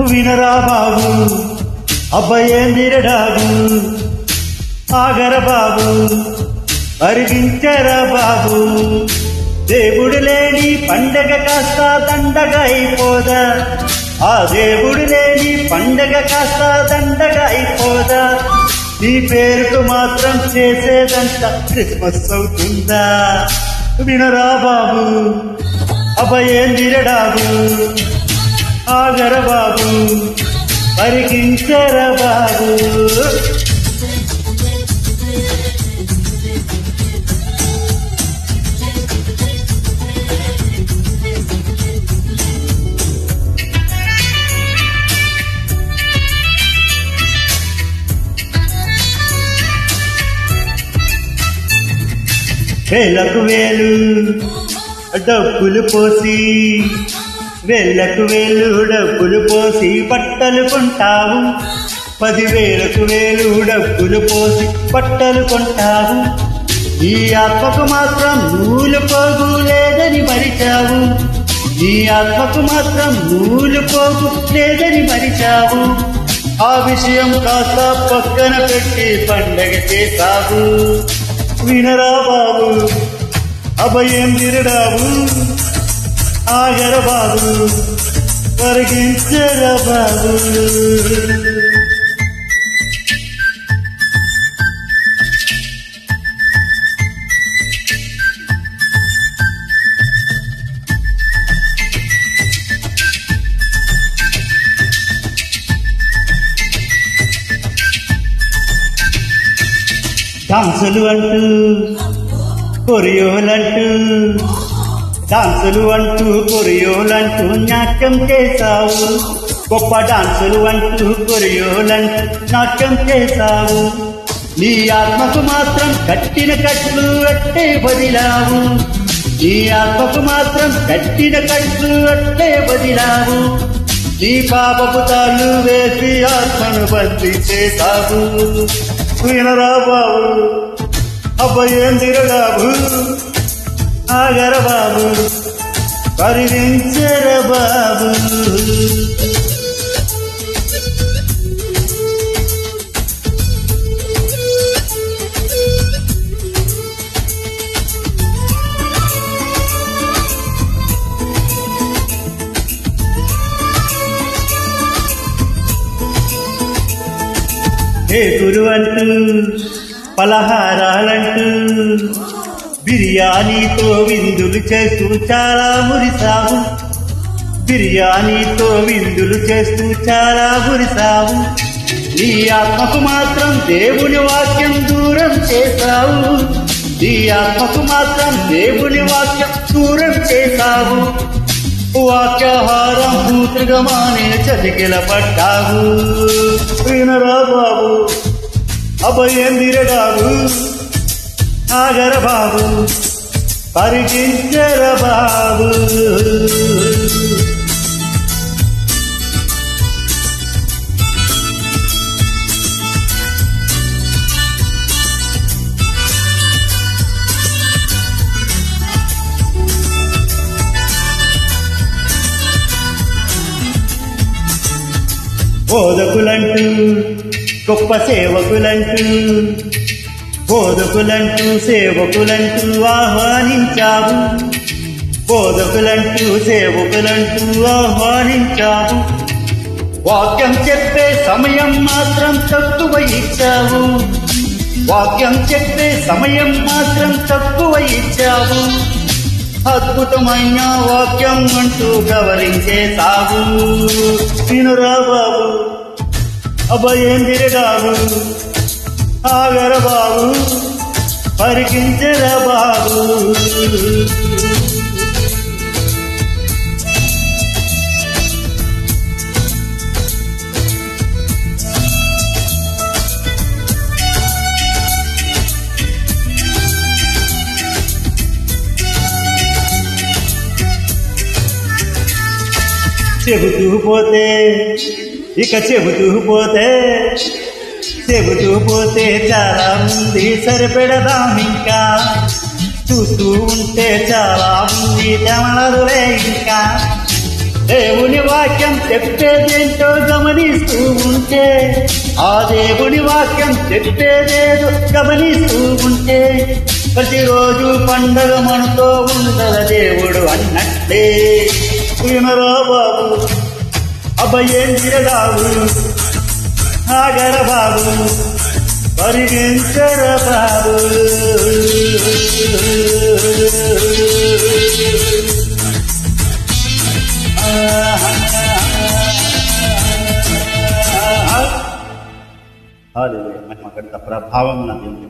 వినరా బాబు అబ్బయేందిరడాబు ఆగర బాబు అరిగించరా బాబు దేవుడు లేని పండగ కాస్త దండగా అయిపోదా ఆ దేవుడు లేని పండగ కాస్త దండగా అయిపోదా నీ పేరుకు మాత్రం చేసేదంతా క్రిస్మస్ అవుతుందా వినరా బాబు అబ్బయేందిరడాబు ఆగర బాబు అరిగించరా బాబు వేలకు వేలు డబ్బులు పోసి వేలకు వేలు డబ్బులు పోసి బట్టలు కొంటావు 10,000కు వేలు డబ్బులు పోసి బట్టలు కొంటావు ఈ ఆత్మకు మాత్రం నూలు పోగు లేదని మరిచావు ఈ ఆత్మకు మాత్రం నూలు పోగు లేదని మరిచావు ఆ విషయం కాస్త పక్కన పెట్టి పండగ చేశావు వినరా బాబు అభయేందిరడాబు ఆగర బాబు పరిగించరా బాబు డాన్సులు అంటూ కొరియోలంటూ డాన్సులు అంటూ కొరియోలంటూ నాట్యం చేశావు గొప్ప డాన్సులు అంటూ కొరియోలంటూ నాట్యం చేశావు నీ ఆత్మకు మాత్రం కట్టిన కట్లు అట్టే వదిలావు నీ ఆత్మకు మాత్రం కట్టిన కట్లు అట్టే వదిలావు నీ పాపపు తాళ్ళు వేసి ఆత్మను బందీ చేశావు వినరా బాబు అబ్బయేందిరడాబు ఆగర బాబు పరిగించర బాబు కేకులు అంటూ పలహారాలంటూ బిర్యానీతో విందులు చేస్తూ చాలా మురిసావు బిర్యానీతో విందులు చేస్తూ చాలా మురిసావు నీ ఆత్మకు మాత్రం దేవుని వాక్యం దూరం చేశావు నీ ఆత్మకు మాత్రం దేవుని వాక్యం దూరం చేశావు వాక్యాహారం పూర్తిగమానే చతికిల పడ్డావు వినరా బాబు అభయేందిరడాబు ఆగర బాబు పరిగించర బాబు బోధకులంటూ గొప్ప సేవకులంటూ బోధకులంటూ సేవకులంటూ ఆహ్వానించావు బోధకులంటూ సేవకులంటూ ఆహ్వానించావు వాక్యం చెప్పే సమయం మాత్రం తక్కువ ఇచ్చావు వాక్యం చెప్పే సమయం మాత్రం తక్కువ ఇచ్చావు అద్భుతమైన వాక్యం అంటూ గౌరవించేశావు వినురా బాబు అభయేందిరడాబు ఆగర బాబు పరిగించరా బాబు చెబుతూ పోతే ఇక చెబుతూ పోతే చాలా మంది సరిపెడదాం ఇంకా చూస్తూ ఉంటే చాలా మంది తెమలదులే ఇంకా దేవుని వాక్యం చెప్పేదేంటో గమనిస్తూ ఉంటే, ఆ దేవుని వాక్యం చెప్పేదేదో గమనిస్తూ ఉంటే, ప్రతిరోజు పండగ మనతో ఉండల దేవుడు అన్నట్లే. వినరా బాబు, అభయేంద్రరావు, ఆగర బాబు, పరిగించర బాబు. మహిమ గణిత ప్రభావం నా దేవుని